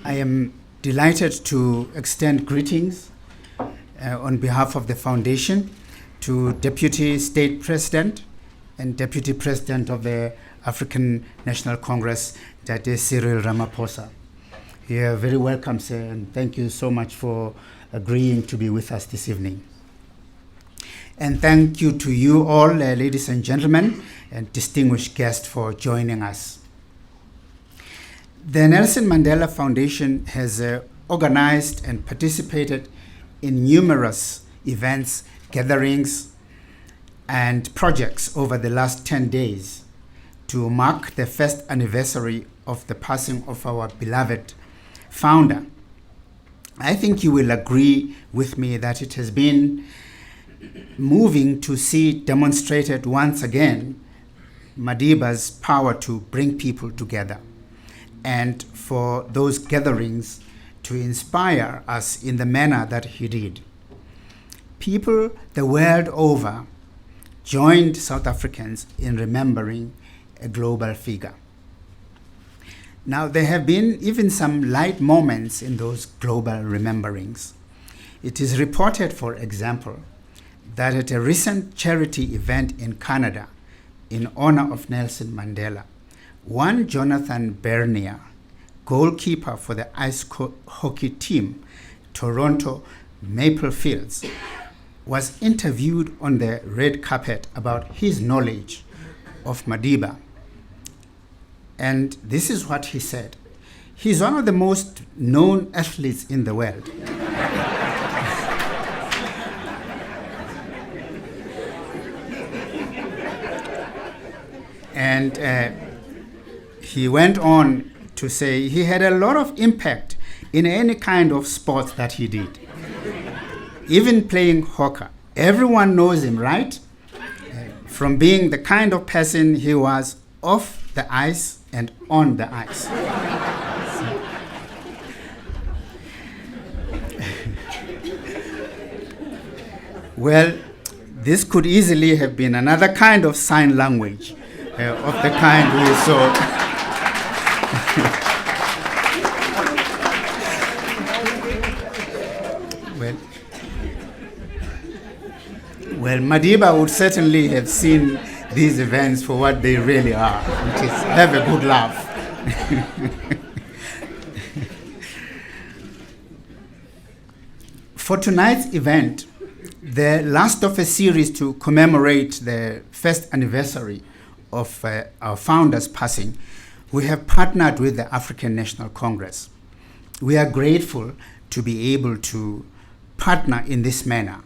I am delighted to extend greetings on behalf of the Foundation to Deputy State President and Deputy President of the African National Congress, that is Cyril Ramaphosa. You are very welcome, sir, and thank you so much for agreeing to be with us this evening. And thank you to you all, ladies and gentlemen, and distinguished guests for joining us. The Nelson Mandela Foundation has organized and participated in numerous events, gatherings, and projects over the last 10 days to mark the first anniversary of the passing of our beloved founder. I think you will agree with me that it has been moving to see demonstrated once again Madiba's power to bring people together, and for those gatherings to inspire us in the manner that he did. People the world over joined South Africans in remembering a global figure. Now, there have been even some light moments in those global rememberings. It is reported, for example, that at a recent charity event in Canada in honor of Nelson Mandela, one Jonathan Bernier, goalkeeper for the ice hockey team, Toronto Maple Fields, was interviewed on the red carpet about his knowledge of Madiba. And this is what he said. He's one of the most known athletes in the world. And he went on to say he had a lot of impact in any kind of sports that he did. Even playing hockey. Everyone knows him, right? From being the kind of person he was off the ice and on the ice. Well, this could easily have been another kind of sign language of the kind we saw. Well, Madiba would certainly have seen these events for what they really are, which is have a good laugh. For tonight's event, the last of a series to commemorate the first anniversary of our founder's passing, we have partnered with the African National Congress. We are grateful to be able to partner in this manner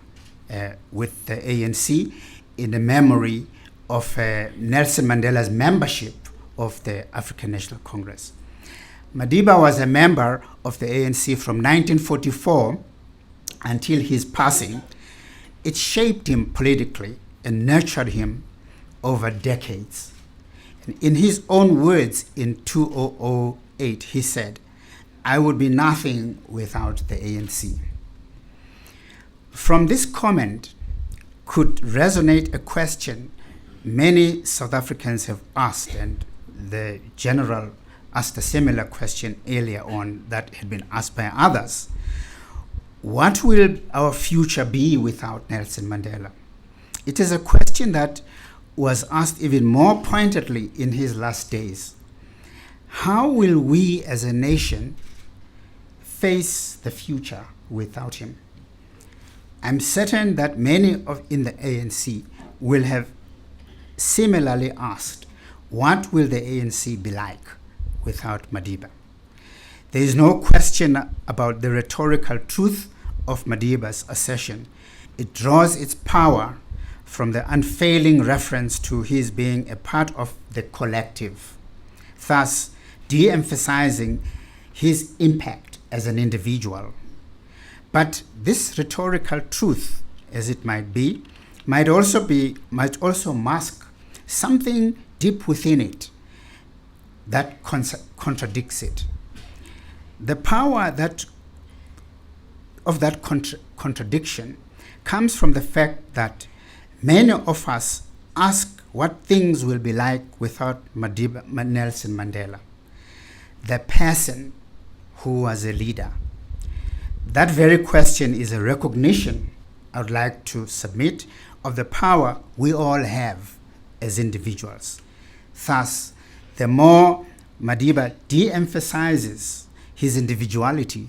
with the ANC in the memory of Nelson Mandela's membership of the African National Congress. Madiba was a member of the ANC from 1944 until his passing. It shaped him politically and nurtured him over decades. And in his own words in 2008, he said, "I would be nothing without the ANC." From this comment could resonate a question many South Africans have asked, and the general asked a similar question earlier on that had been asked by others. What will our future be without Nelson Mandela? It is a question that was asked even more pointedly in his last days. How will we as a nation face the future without him? I'm certain that many in the ANC will have similarly asked, what will the ANC be like without Madiba? There is no question about the rhetorical truth of Madiba's assertion. It draws its power from the unfailing reference to his being a part of the collective, thus de-emphasizing his impact as an individual. But this rhetorical truth, as it might be, might also mask something deep within it that contradicts it. The power of that contradiction comes from the fact that many of us ask what things will be like without Nelson Mandela, the person who was a leader? That very question is a recognition I would like to submit of the power we all have as individuals. Thus, the more Madiba de-emphasizes his individuality,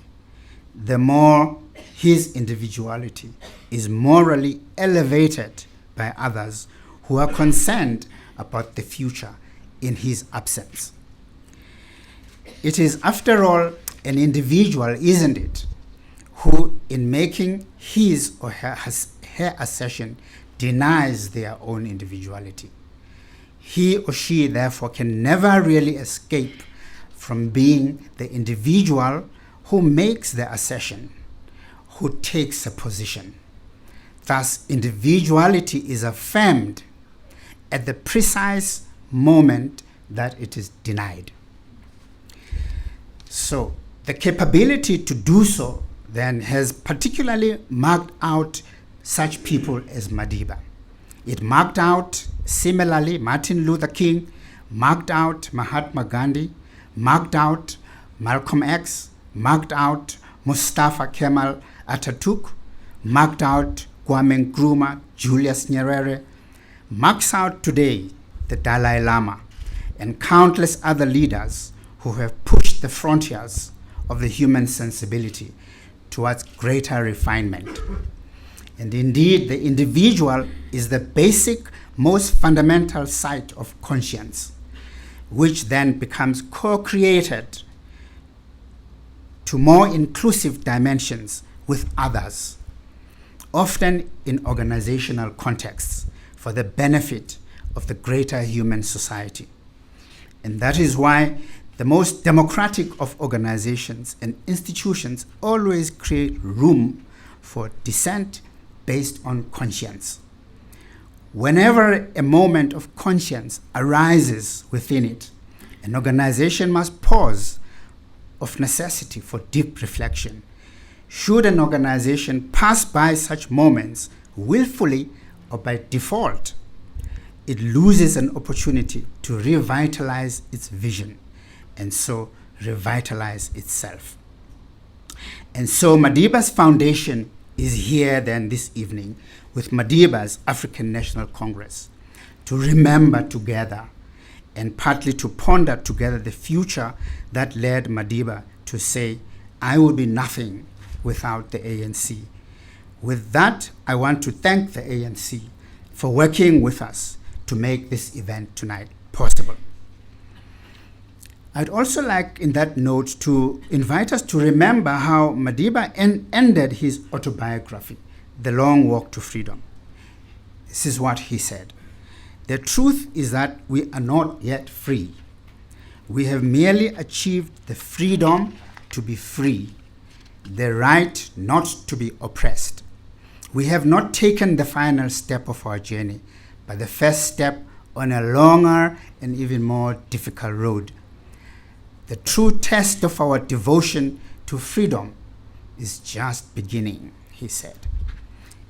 the more his individuality is morally elevated by others who are concerned about the future in his absence. It is, after all, an individual, isn't it, who, in making his or her assertion, denies their own individuality. He or she, therefore, can never really escape from being the individual who makes the assertion, who takes a position. Thus, individuality is affirmed at the precise moment that it is denied. So, the capability to do so then has particularly marked out such people as Madiba. It marked out, similarly, Martin Luther King, marked out Mahatma Gandhi, marked out Malcolm X, marked out Mustafa Kemal Atatürk, marked out Kwame Nkrumah, Julius Nyerere, marks out today the Dalai Lama, and countless other leaders who have pushed the frontiers of the human sensibility towards greater refinement. And indeed, the individual is the basic, most fundamental site of conscience, which then becomes co-created to more inclusive dimensions with others, often in organizational contexts, for the benefit of the greater human society. And that is why the most democratic of organizations and institutions always create room for dissent based on conscience. Whenever a moment of conscience arises within it, an organization must pause of necessity for deep reflection. Should an organization pass by such moments willfully or by default, it loses an opportunity to revitalize its vision and so revitalize itself. And so Madiba's foundation is here then this evening with Madiba's African National Congress to remember together and partly to ponder together the future that led Madiba to say, I will be nothing without the ANC. With that, I want to thank the ANC for working with us to make this event tonight possible. I'd also like, in that note, to invite us to remember how Madiba ended his autobiography, The Long Walk to Freedom. This is what he said. The truth is that we are not yet free. We have merely achieved the freedom to be free, the right not to be oppressed. We have not taken the final step of our journey, but the first step on a longer and even more difficult road. The true test of our devotion to freedom is just beginning, he said.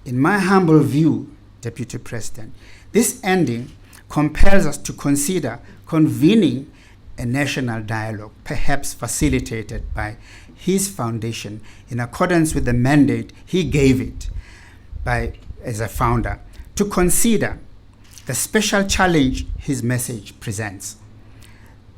In my humble view, Deputy President, this ending compels us to consider convening a national dialogue, perhaps facilitated by his foundation in accordance with the mandate he gave it as a founder, to consider the special challenge his message presents.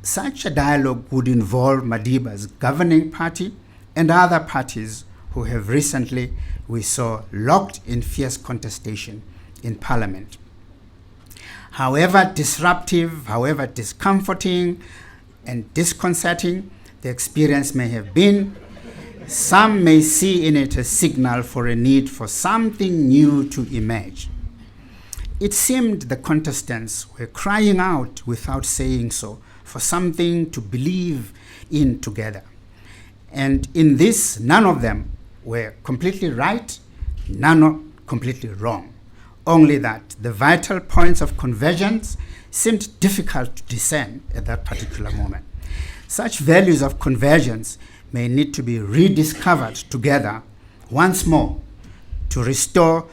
Such a dialogue would involve Madiba's governing party and other parties who have recently, we saw, locked in fierce contestation in Parliament. However disruptive, however discomforting and disconcerting the experience may have been, some may see in it a signal for a need for something new to emerge. It seemed the contestants were crying out without saying so for something to believe in together. And in this, none of them were completely right, none completely wrong. Only that the vital points of convergence seemed difficult to discern at that particular moment. Such values of convergence may need to be rediscovered together once more to restore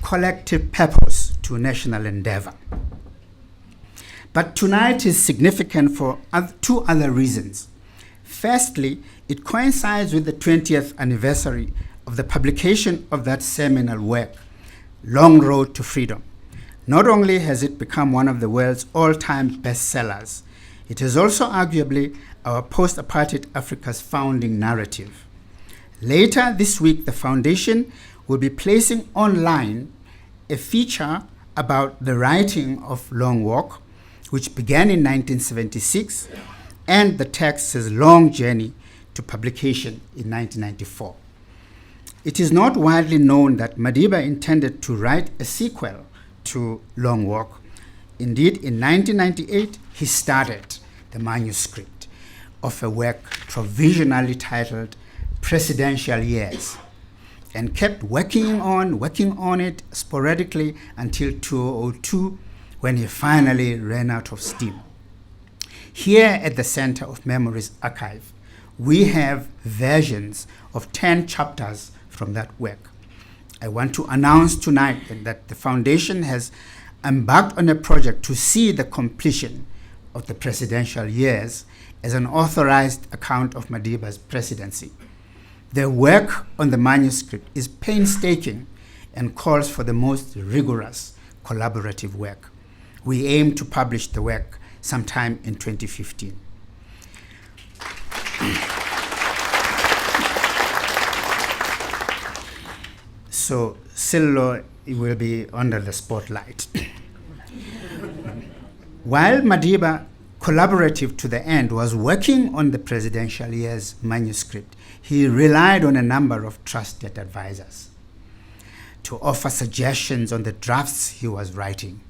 collective purpose to national endeavor. But tonight is significant for two other reasons. Firstly, it coincides with the 20th anniversary of the publication of that seminal work, Long Road to Freedom. Not only has it become one of the world's all-time bestsellers, it is also arguably our post-apartheid Africa's founding narrative. Later this week, the Foundation will be placing online a feature about the writing of Long Walk, which began in 1976, and the text's long journey to publication in 1994. It is not widely known that Madiba intended to write a sequel to Long Walk. Indeed, in 1998, he started the manuscript of a work provisionally titled Presidential Years, and kept working on it sporadically until 2002, when he finally ran out of steam. Here at the Center of Memories Archive, we have versions of 10 chapters from that work. I want to announce tonight that the Foundation has embarked on a project to see the completion of the presidential years as an authorized account of Madiba's presidency. The work on the manuscript is painstaking and calls for the most rigorous collaborative work. We aim to publish the work sometime in 2015. So Cyril will be under the spotlight. While Madiba, collaborative to the end, was working on the presidential years manuscript, he relied on a number of trusted advisors to offer suggestions on the drafts he was writing.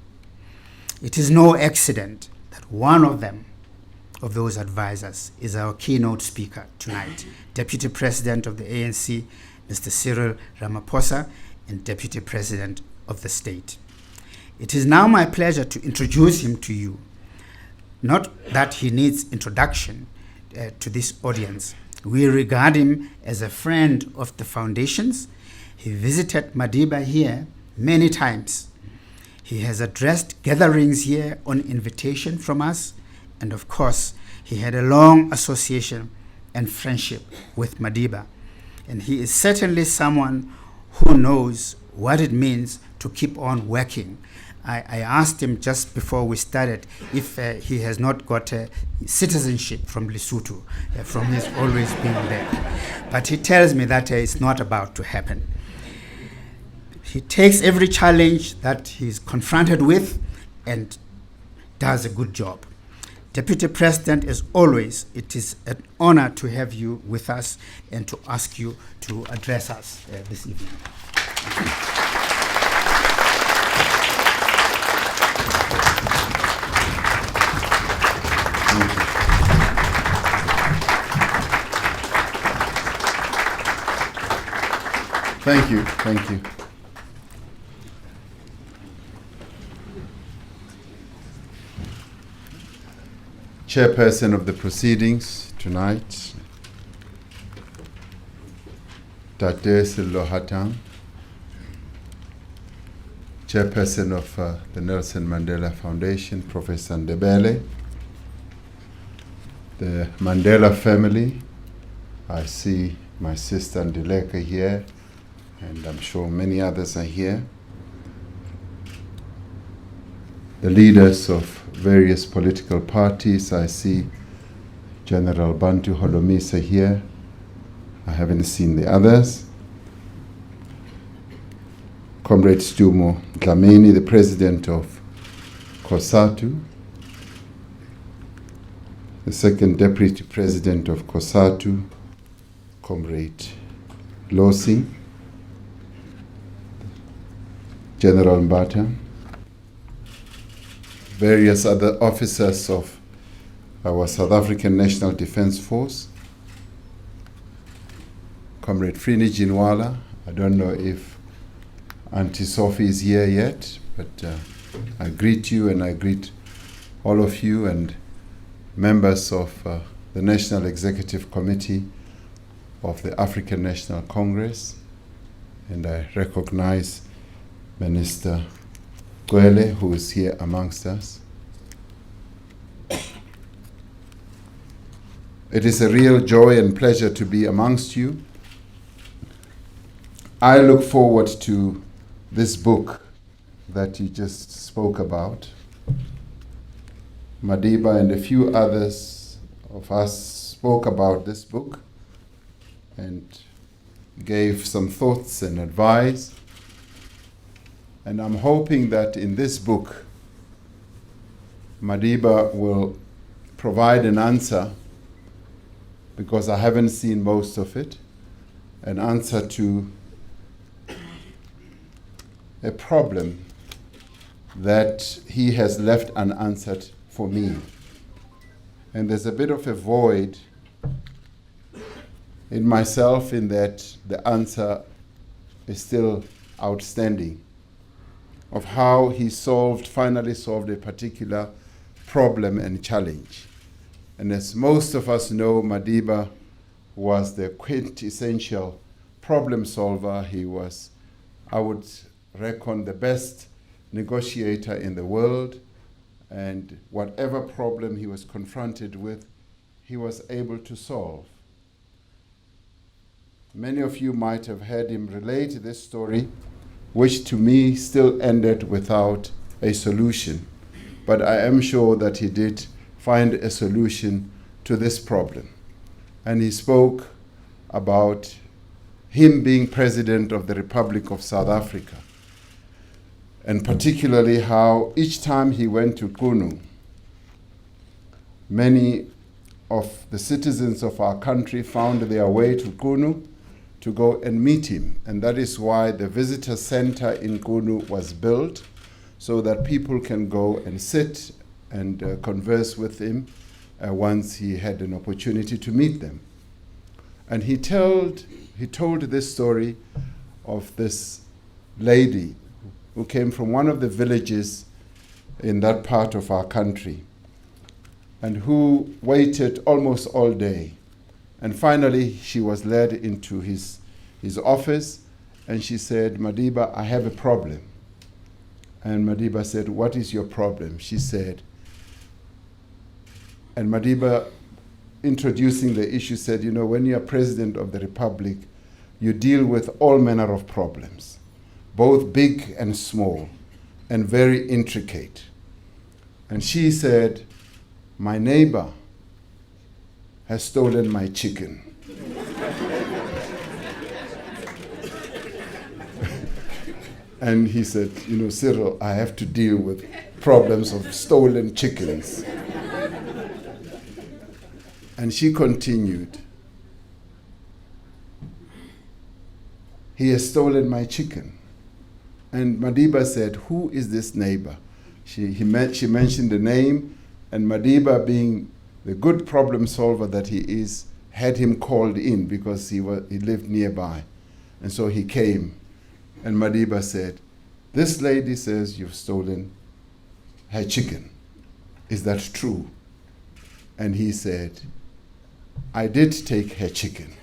It is no accident that one of those advisors is our keynote speaker tonight, Deputy President of the ANC, Mr. Cyril Ramaphosa, and Deputy President of the state. It is now my pleasure to introduce him to you. Not that he needs introduction to this audience. We regard him as a friend of the Foundation's. He visited Madiba here many times. He has addressed gatherings here on invitation from us, and of course, he had a long association and friendship with Madiba. And he is certainly someone who knows what it means to keep on working. I asked him just before we started if he has not got a citizenship from Lesotho, from his always being there. But he tells me that it's not about to happen. He takes every challenge that he's confronted with and does a good job. Deputy President, as always, it is an honor to have you with us and to ask you to address us this evening. Thank you. Thank you. Chairperson of the proceedings tonight, Tate Sello Hatang, Chairperson of the Nelson Mandela Foundation, Professor Ndebele, the Mandela family. I see my sister Ndileka here, and I'm sure many others are here. The leaders of various political parties. I see General Bantu Holomisa here. I haven't seen the others. Comrade Stumo Dlamini, the president of COSATU, the second deputy president of COSATU, Comrade Losi, General Mbata, various other officers of our South African National Defence Force, Comrade Frini Jinwala. I don't know if Auntie Sophie is here yet, but I greet you and I greet all of you and members of the National Executive Committee of the African National Congress, and I recognize Minister Gwele, who is here amongst us. It is a real joy and pleasure to be amongst you. I look forward to this book that you just spoke about. Madiba and a few others of us spoke about this book and gave some thoughts and advice. And I'm hoping that in this book, Madiba will provide an answer, because I haven't seen most of it, an answer to a problem that he has left unanswered for me. And there's a bit of a void in myself in that the answer is still outstanding, of how he finally solved a particular problem and challenge. And as most of us know, Madiba was the quintessential problem solver. He was, I would reckon, the best negotiator in the world. And whatever problem he was confronted with, he was able to solve. Many of you might have heard him relate this story, which to me still ended without a solution. But I am sure that he did find a solution to this problem. And he spoke about him being president of the Republic of South Africa, and particularly how each time he went to Qunu, many of the citizens of our country found their way to Qunu to go and meet him. And that is why the visitor center in Qunu was built, so that people can go and sit and converse with him once he had an opportunity to meet them. And he told this story of this lady who came from one of the villages in that part of our country, and who waited almost all day. And finally, she was led into his office, and she said, "Madiba, I have a problem." And Madiba said, "What is your problem?" She said, and Madiba, introducing the issue, said, when you are president of the Republic, you deal with all manner of problems, both big and small, and very intricate. And she said, "My neighbor has stolen my chicken." And he said, "Cyril, I have to deal with problems of stolen chickens." And she continued, "He has stolen my chicken." And Madiba said, "Who is this neighbor?" She mentioned the name, and Madiba, being the good problem solver that he is, had him called in because he lived nearby. And so he came, and Madiba said, "This lady says you've stolen her chicken. Is that true?" And he said, "I did take her chicken."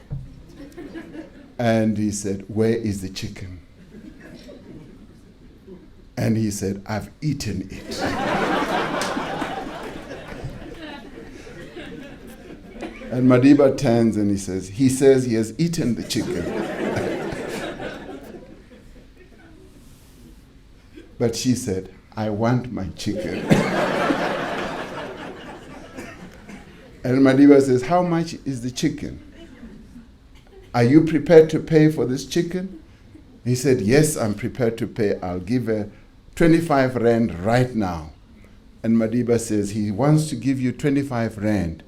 And he said, "Where is the chicken?" And he said, "I've eaten it." And Madiba turns and he says he has eaten the chicken. But she said, "I want my chicken." And Madiba says, "How much is the chicken? Are you prepared to pay for this chicken?" He said, "Yes, I'm prepared to pay. I'll give her 25 rand right now." And Madiba says, he wants to give you 25 rand.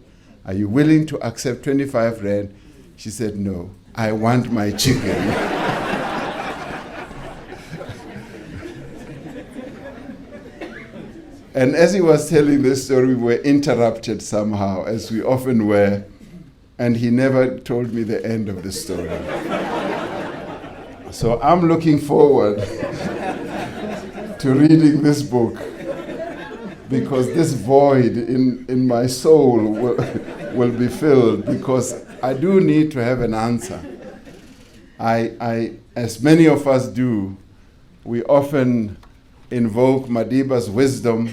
Are you willing to accept 25 rand? She said, "No, I want my chicken." And as he was telling this story, we were interrupted somehow, as we often were, and he never told me the end of the story. So I'm looking forward to reading this book, because this void in my soul will be filled, because I do need to have an answer. I, as many of us do, we often invoke Madiba's wisdom,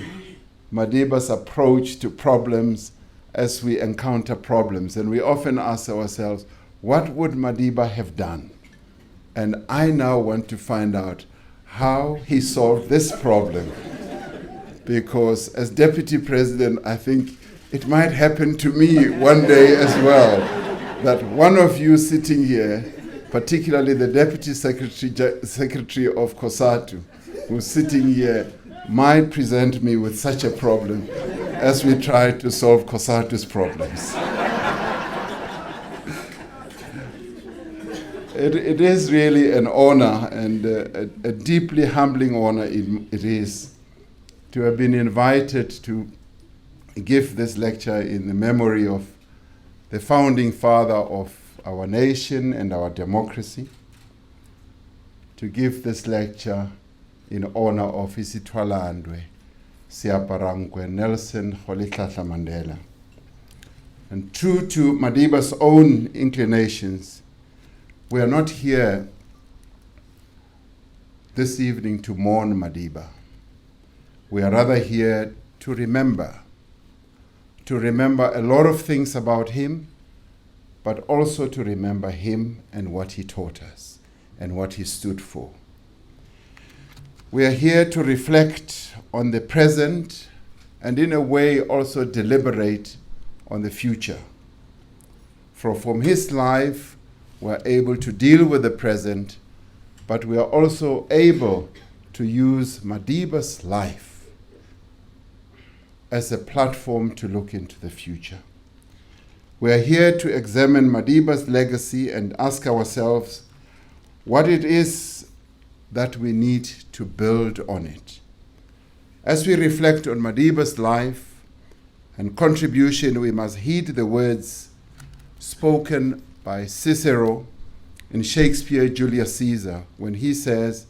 Madiba's approach to problems, as we encounter problems. And we often ask ourselves, what would Madiba have done? And I now want to find out how he solved this problem. Because as deputy president, I think it might happen to me one day as well, that one of you sitting here, particularly the deputy secretary of COSATU, who's sitting here, might present me with such a problem as we try to solve COSATU's problems. It is really an honor, and a deeply humbling honor it is to have been invited to give this lecture in the memory of the founding father of our nation and our democracy, to give this lecture in honor of Isitwalandwe Siaparangwe Nelson Mandela. And true to Madiba's own inclinations, we are not here this evening to mourn Madiba. We are rather here to remember a lot of things about him, but also to remember him and what he taught us and what he stood for. We are here to reflect on the present and in a way also deliberate on the future. For from his life, we're able to deal with the present, but we are also able to use Madiba's life as a platform to look into the future. We are here to examine Madiba's legacy and ask ourselves what it is that we need to build on it. As we reflect on Madiba's life and contribution, we must heed the words spoken by Cicero in Shakespeare Julius Caesar when he says,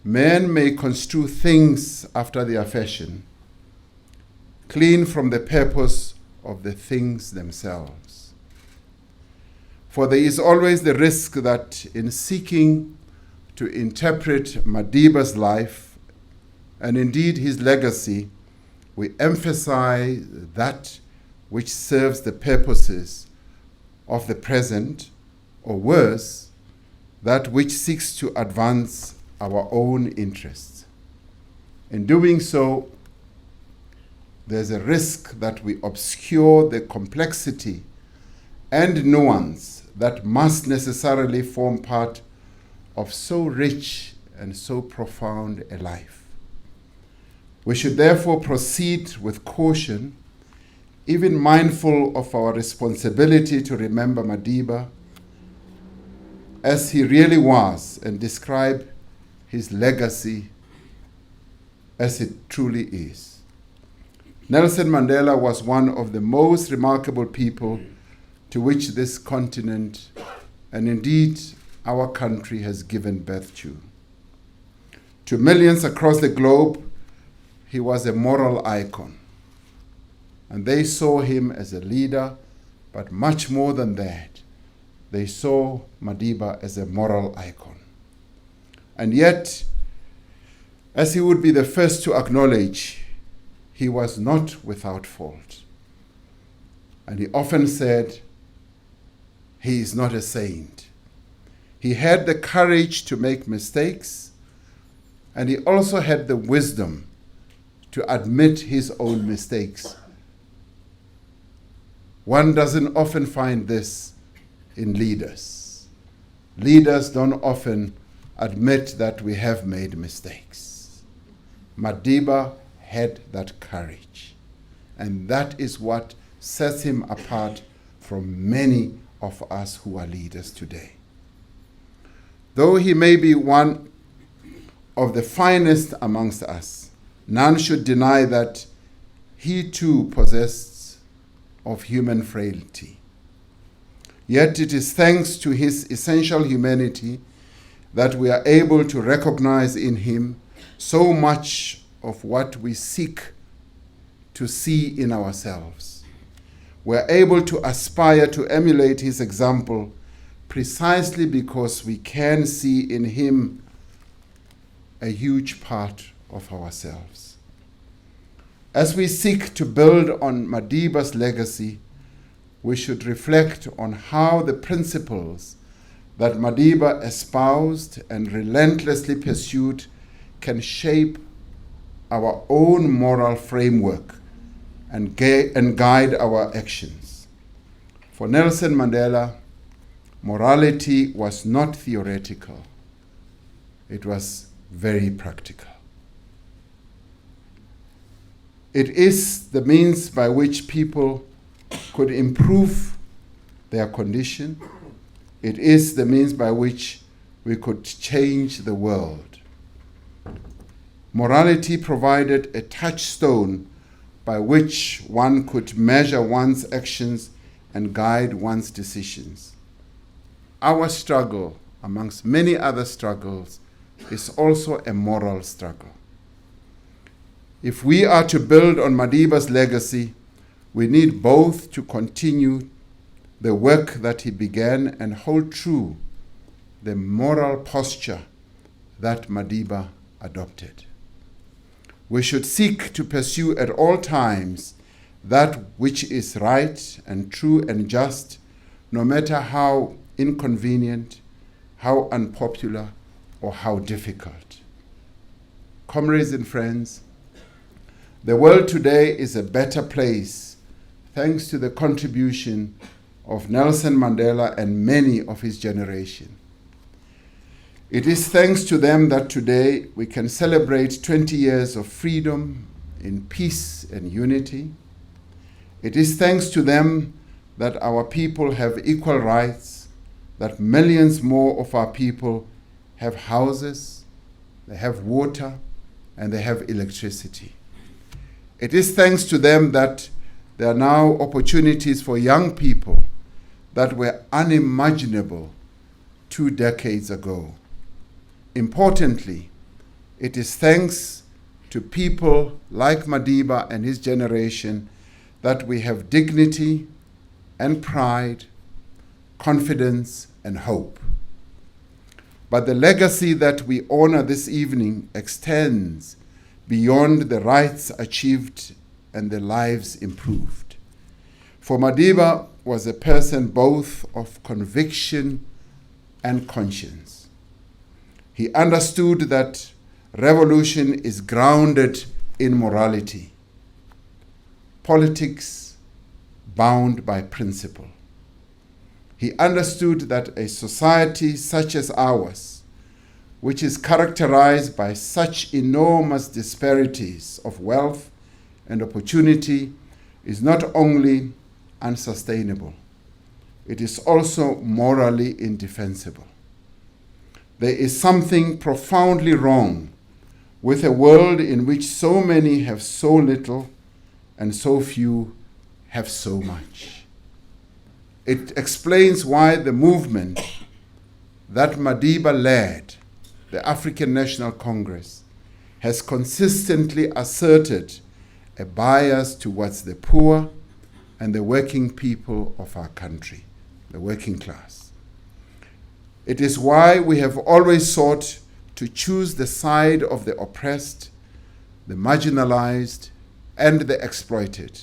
"Men may construe things after their fashion, clean from the purpose of the things themselves." For there is always the risk that in seeking to interpret Madiba's life and indeed his legacy, we emphasize that which serves the purposes of the present, or worse, that which seeks to advance our own interests. In doing so, there's a risk that we obscure the complexity and nuance that must necessarily form part of so rich and so profound a life. We should therefore proceed with caution, even mindful of our responsibility to remember Madiba as he really was and describe his legacy as it truly is. Nelson Mandela was one of the most remarkable people to which this continent and indeed our country has given birth to. To millions across the globe, he was a moral icon. And they saw him as a leader, but much more than that, they saw Madiba as a moral icon. And yet, as he would be the first to acknowledge, he was not without fault. And he often said, he is not a saint. He had the courage to make mistakes, and he also had the wisdom to admit his own mistakes. One doesn't often find this in leaders. Leaders don't often admit that we have made mistakes. Madiba had that courage, and that is what sets him apart from many of us who are leaders today. Though he may be one of the finest amongst us, none should deny that he too possessed of human frailty. Yet it is thanks to his essential humanity that we are able to recognize in him so much of what we seek to see in ourselves. We are able to aspire to emulate his example precisely because we can see in him a huge part of ourselves. As we seek to build on Madiba's legacy, we should reflect on how the principles that Madiba espoused and relentlessly pursued can shape our own moral framework and guide our actions. For Nelson Mandela, morality was not theoretical. It was very practical. It is the means by which people could improve their condition. It is the means by which we could change the world. Morality provided a touchstone by which one could measure one's actions and guide one's decisions. Our struggle, amongst many other struggles, is also a moral struggle. If we are to build on Madiba's legacy, we need both to continue the work that he began and hold true the moral posture that Madiba adopted. We should seek to pursue at all times that which is right and true and just, no matter how inconvenient, how unpopular, or how difficult. Comrades and friends, the world today is a better place thanks to the contribution of Nelson Mandela and many of his generation. It is thanks to them that today we can celebrate 20 years of freedom in peace and unity. It is thanks to them that our people have equal rights, that millions more of our people have houses, they have water, and they have electricity. It is thanks to them that there are now opportunities for young people that were unimaginable 2 decades ago. Importantly, it is thanks to people like Madiba and his generation that we have dignity and pride, confidence and hope. But the legacy that we honor this evening extends beyond the rights achieved and the lives improved. For Madiba was a person both of conviction and conscience. He understood that revolution is grounded in morality, politics bound by principle. He understood that a society such as ours, which is characterized by such enormous disparities of wealth and opportunity, is not only unsustainable, it is also morally indefensible. There is something profoundly wrong with a world in which so many have so little and so few have so much. It explains why the movement that Madiba led, the African National Congress, has consistently asserted a bias towards the poor and the working people of our country, the working class. It is why we have always sought to choose the side of the oppressed, the marginalized, and the exploited.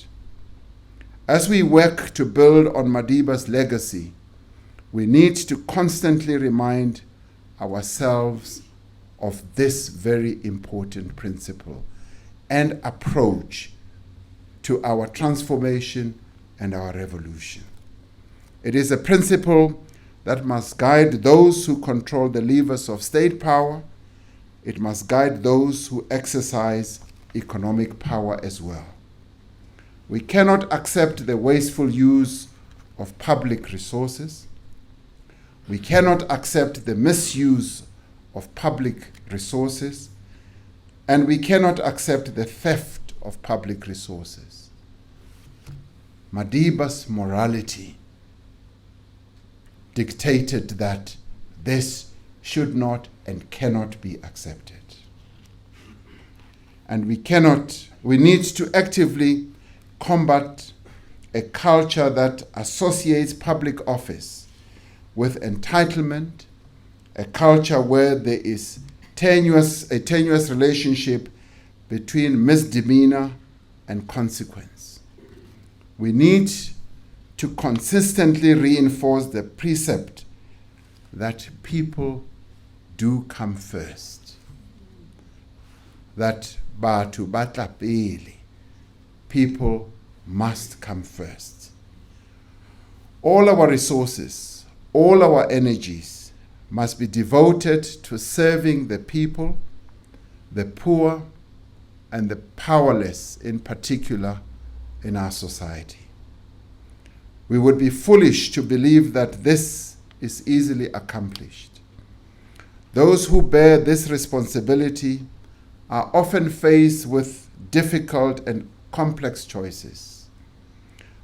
As we work to build on Madiba's legacy, we need to constantly remind ourselves of this very important principle and approach to our transformation and our revolution. It is a principle that must guide those who control the levers of state power. It must guide those who exercise economic power as well. We cannot accept the wasteful use of public resources. We cannot accept the misuse of public resources, and we cannot accept the theft of public resources. Madiba's morality dictated that this should not and cannot be accepted. And we need to actively combat a culture that associates public office with entitlement, a culture where there is a tenuous relationship between misdemeanor and consequence. We need to consistently reinforce the precept that people do come first. That batho batla pele. People must come first. All our resources, all our energies must be devoted to serving the people, the poor, and the powerless, in particular in our society. We would be foolish to believe that this is easily accomplished. Those who bear this responsibility are often faced with difficult and complex choices.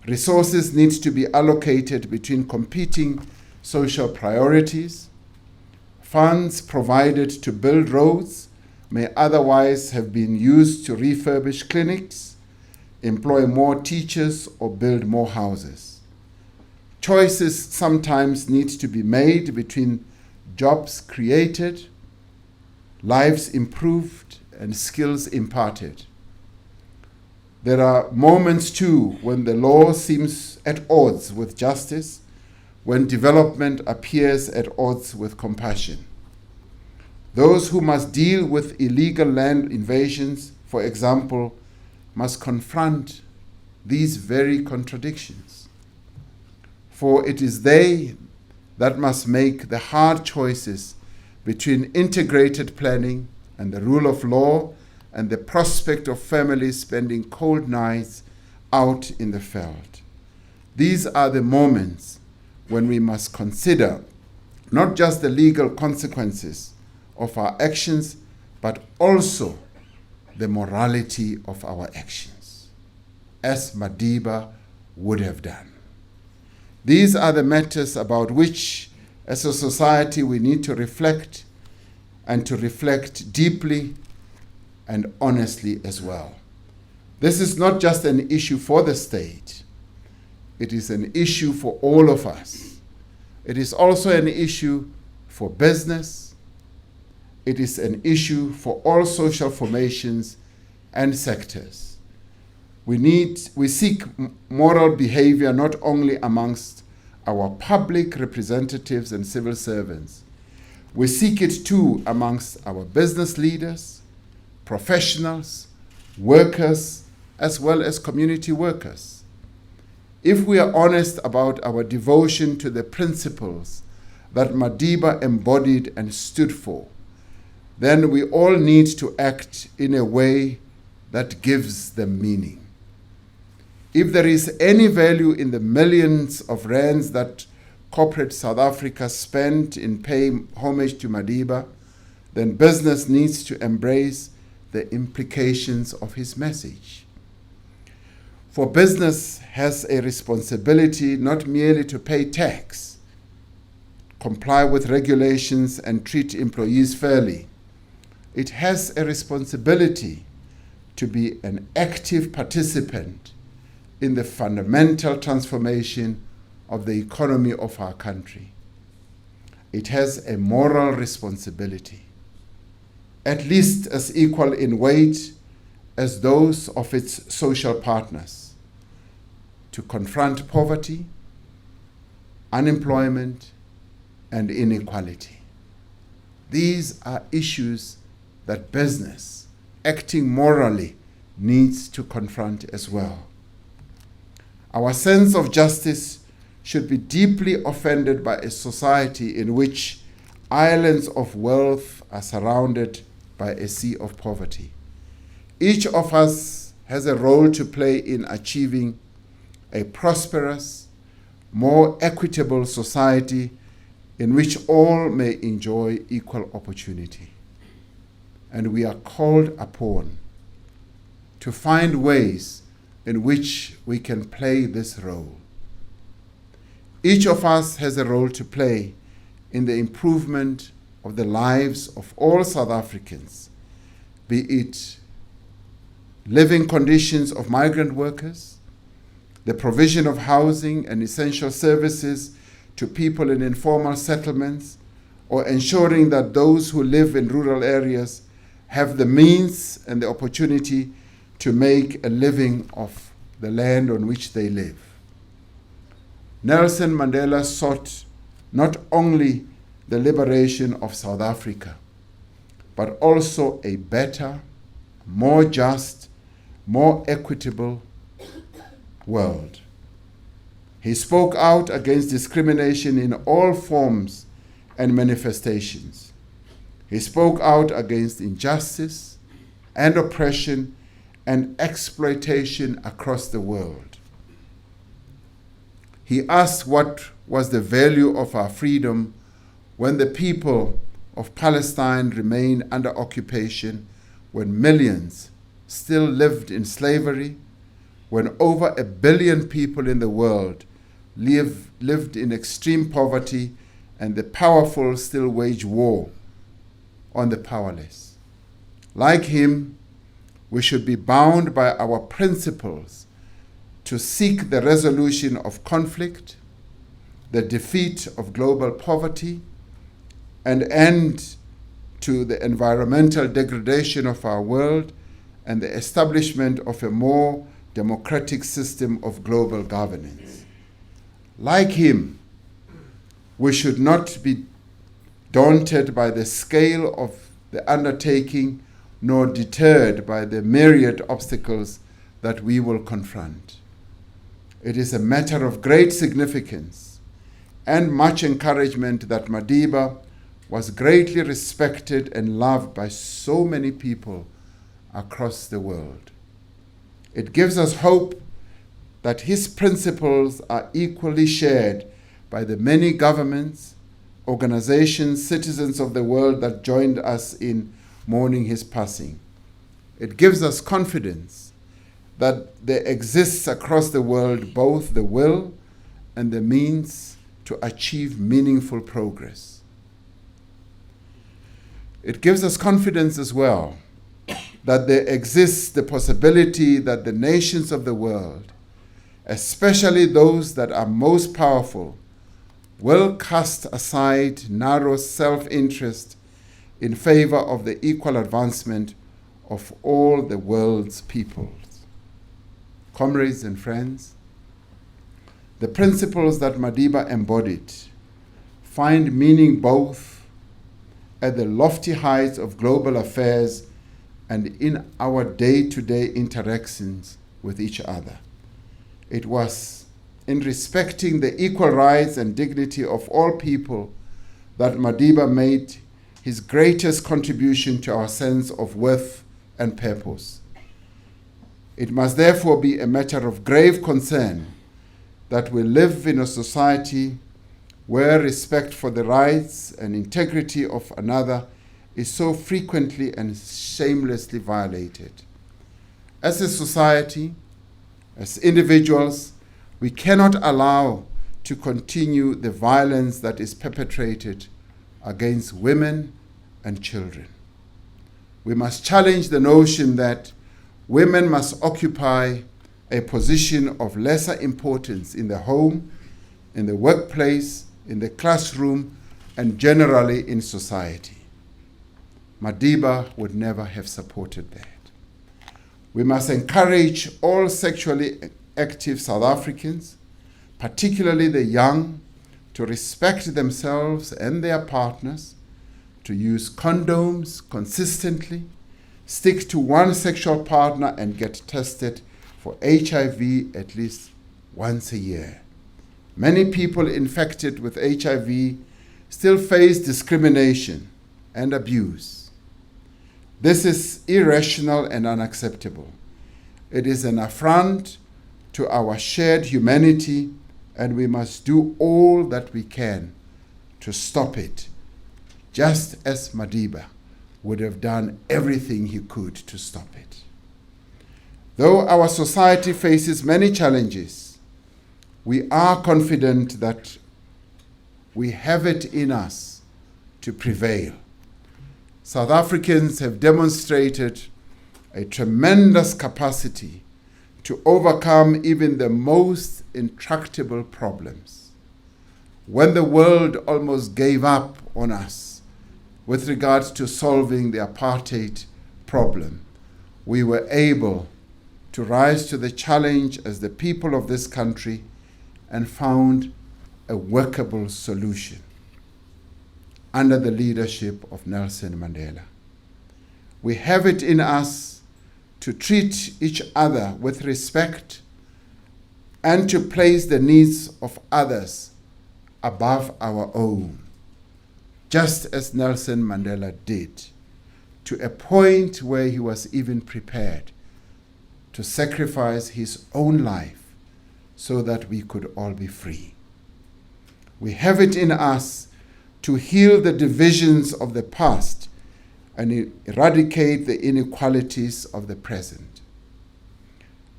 Resources need to be allocated between competing social priorities. Funds provided to build roads may otherwise have been used to refurbish clinics, employ more teachers, or build more houses. Choices sometimes need to be made between jobs created, lives improved, and skills imparted. There are moments too when the law seems at odds with justice, when development appears at odds with compassion. Those who must deal with illegal land invasions, for example, must confront these very contradictions. For it is they that must make the hard choices between integrated planning and the rule of law and the prospect of families spending cold nights out in the field. These are the moments when we must consider not just the legal consequences of our actions, but also the morality of our actions, as Madiba would have done. These are the matters about which, as a society, we need to reflect, and to reflect deeply and honestly as well. This is not just an issue for the state. It is an issue for all of us. It is also an issue for business. It is an issue for all social formations and sectors. We seek moral behavior not only amongst our public representatives and civil servants. We seek it too amongst our business leaders, professionals, workers, as well as community workers. If we are honest about our devotion to the principles that Madiba embodied and stood for, then we all need to act in a way that gives them meaning. If there is any value in the millions of rands that corporate South Africa spent in paying homage to Madiba, then business needs to embrace the implications of his message. For business has a responsibility not merely to pay tax, comply with regulations, and treat employees fairly. It has a responsibility to be an active participant in the fundamental transformation of the economy of our country. It has a moral responsibility, at least as equal in weight as those of its social partners, to confront poverty, unemployment, and inequality. These are issues that business, acting morally, needs to confront as well. Our sense of justice should be deeply offended by a society in which islands of wealth are surrounded by a sea of poverty. Each of us has a role to play in achieving a prosperous, more equitable society in which all may enjoy equal opportunity. And we are called upon to find ways in which we can play this role. Each of us has a role to play in the improvement of the lives of all South Africans, be it living conditions of migrant workers, the provision of housing and essential services to people in informal settlements, or ensuring that those who live in rural areas have the means and the opportunity to make a living of the land on which they live. Nelson Mandela sought not only the liberation of South Africa, but also a better, more just, more equitable world. He spoke out against discrimination in all forms and manifestations. He spoke out against injustice and oppression and exploitation across the world. He asked what was the value of our freedom when the people of Palestine remained under occupation, when millions still lived in slavery, when over 1 billion people in the world lived in extreme poverty, and the powerful still wage war on the powerless. Like him, we should be bound by our principles to seek the resolution of conflict, the defeat of global poverty, and end to the environmental degradation of our world, and the establishment of a more democratic system of global governance. Like him, we should not be daunted by the scale of the undertaking, nor deterred by the myriad obstacles that we will confront. It is a matter of great significance and much encouragement that Madiba was greatly respected and loved by so many people across the world. It gives us hope that his principles are equally shared by the many governments, organizations, citizens of the world that joined us in mourning his passing. It gives us confidence that there exists across the world both the will and the means to achieve meaningful progress. It gives us confidence as well that there exists the possibility that the nations of the world, especially those that are most powerful, will cast aside narrow self-interest in favor of the equal advancement of all the world's peoples. Comrades and friends, the principles that Madiba embodied find meaning both at the lofty heights of global affairs and in our day-to-day interactions with each other. It was in respecting the equal rights and dignity of all people that Madiba made his greatest contribution to our sense of worth and purpose. It must therefore be a matter of grave concern that we live in a society where respect for the rights and integrity of another is so frequently and shamelessly violated. As a society, as individuals, we cannot allow to continue the violence that is perpetrated against women and children. We must challenge the notion that women must occupy a position of lesser importance in the home, in the workplace, in the classroom, and generally in society. Madiba would never have supported that. We must encourage all sexually active South Africans, particularly the young, to respect themselves and their partners, to use condoms consistently, stick to one sexual partner, and get tested for HIV at least once a year. Many people infected with HIV still face discrimination and abuse. This is irrational and unacceptable. It is an affront to our shared humanity, and we must do all that we can to stop it, just as Madiba would have done everything he could to stop it. Though our society faces many challenges, we are confident that we have it in us to prevail. South Africans have demonstrated a tremendous capacity to overcome even the most intractable problems. When the world almost gave up on us with regards to solving the apartheid problem, we were able to rise to the challenge as the people of this country and found a workable solution under the leadership of Nelson Mandela. We have it in us to treat each other with respect and to place the needs of others above our own, just as Nelson Mandela did, to a point where he was even prepared to sacrifice his own life so that we could all be free. We have it in us to heal the divisions of the past and eradicate the inequalities of the present.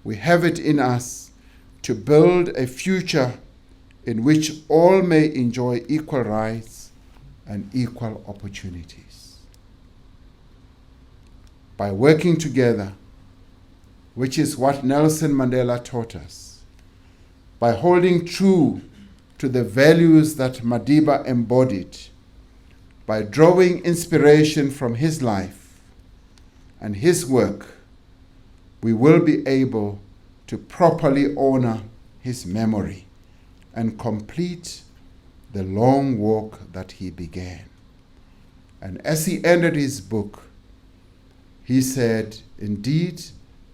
We have it in us to build a future in which all may enjoy equal rights and equal opportunities. By working together, which is what Nelson Mandela taught us, by holding true to the values that Madiba embodied, by drawing inspiration from his life and his work, we will be able to properly honor his memory and complete the long walk that he began. And as he ended his book, he said, indeed,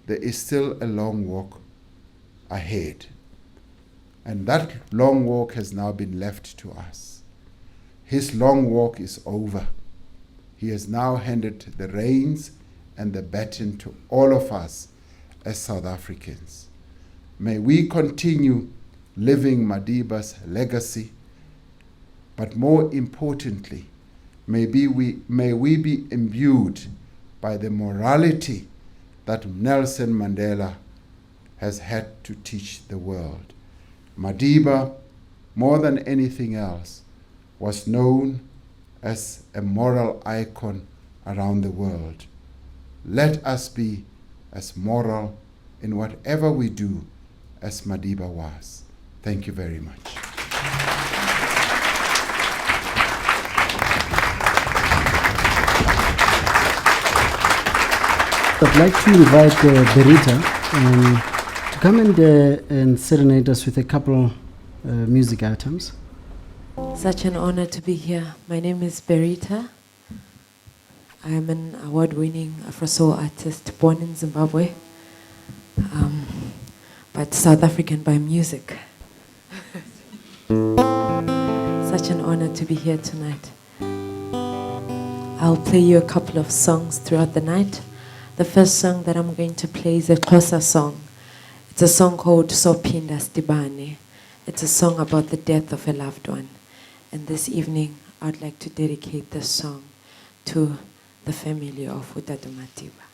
there is still a long walk ahead. And that long walk has now been left to us. His long walk is over. He has now handed the reins and the baton to all of us as South Africans. May we continue living Madiba's legacy, but more importantly, may we be imbued by the morality that Nelson Mandela has had to teach the world. Madiba, more than anything else, was known as a moral icon around the world. Let us be as moral in whatever we do as Madiba was. Thank you very much. I'd like to invite Berita to come and serenade us with a couple music items. Such an honor to be here. My name is Berita. I am an award-winning Afro-soul artist born in Zimbabwe, but South African by music. Such an honor to be here tonight. I'll play you a couple of songs throughout the night. The first song that I'm going to play is a Xhosa song. It's a song called Sophinda Sidibane. It's a song about the death of a loved one. And this evening, I'd like to dedicate this song to the family of Utata Madiba.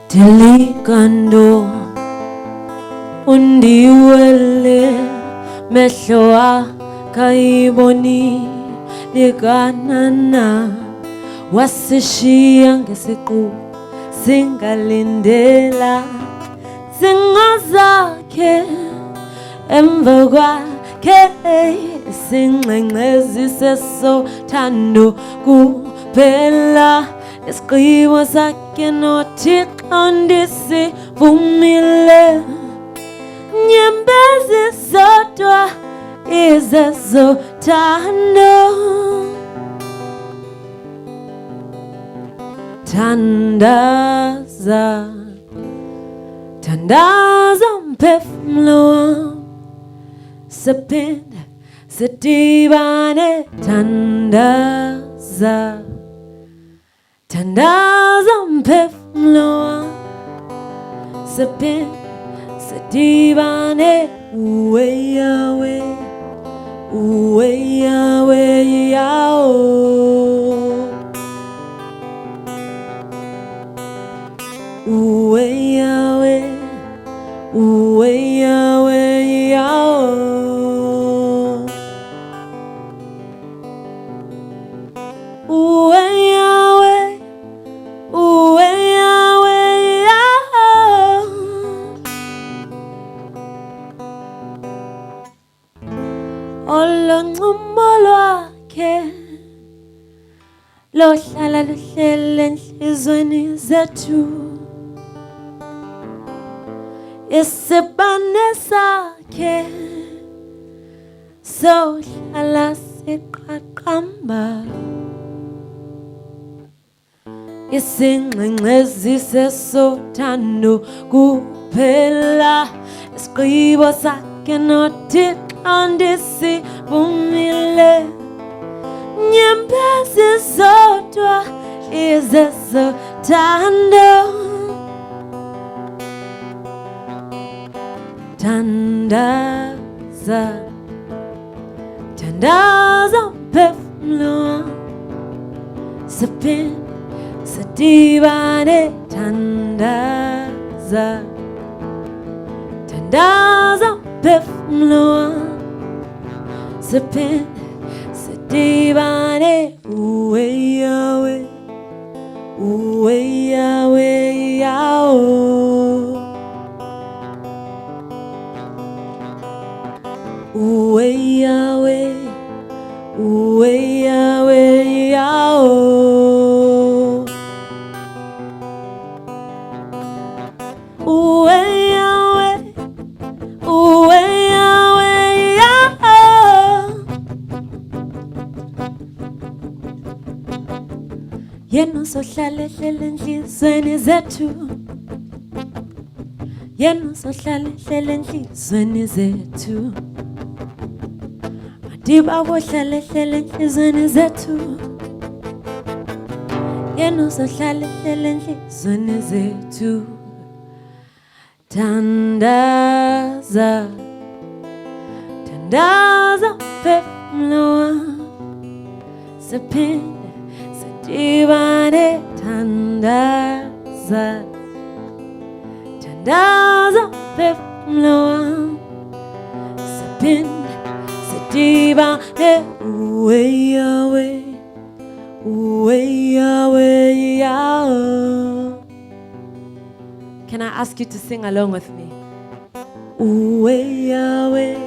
Delikando undiwele mehlo akaiboni likanana wasishiya ngesiqu singalindela zingazakhe emva kwakhe singxengxezise sothando kuphela isigqibo sakhe nothixo ndisivumile nyembezi zodwa izezothando thandaza mphefumulo wam siphinda sidibane thandaza mphefumulo wam siphinda sidibane uwe Yahweh Yahweh uwe Yahweh Uwe Yahweh, Uwe Yahweh, Yahweh. Oloncumo lwakhe lohlala luhlele enhlizweni zethu, isibane sakhe sohlala siqaqamba, isingxengxezi sesothando kuphela, isigqibo sakhe noThixo ndisivumile, nyembezi zodwa izesothando. Tandaza, tandaza mphefumulo wami, siphinde sidibane. Tandaza, tandaza mphefumulo wami, siphinde sidibane. Uwe Yahweh, Uwe Yahweh, Yahweh. Uwe Yahweh, Uwe Yahweh, Yahweh. Uwe Yahweh, Uwe Yahweh, Yahweh. Yena uzohlala ehlele enhlizweni zethu, yena uzohlala ehlele enhlizweni zethu, madiba wohlala ehlele enhlizweni zethu, yena uzohlala ehlele enhlizweni zethu. Tandaza, tandaza mphefumulo wami, siphinde sidibane. Tandaza, tandaza mphefumulo wami, siphinde sidibane. Uwe Yahweh, Uwe Yahweh, Yahweh. Can I ask you to sing along with me? Uwe Yahweh,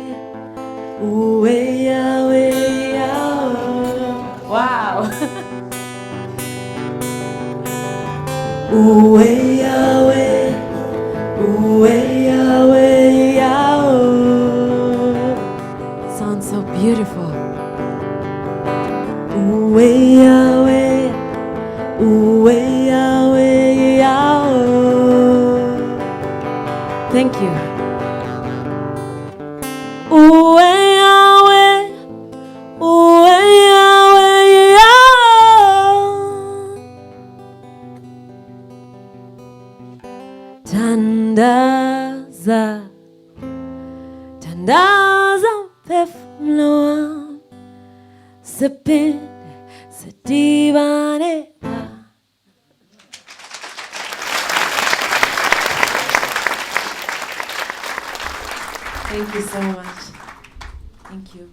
Uwe Yahweh, Yahweh. Wow. Uwe Yahweh, Uwe Yahweh, Yahweh. Sounds so beautiful. Uwe Yahweh, Uwe Yahweh, Yahweh. Thank you. Uwe Yahweh, Uwe Yahweh, Yahweh. Tandaza, tandaza mphefumulo wami, siphinde sidibane. Thank you so much. Thank you.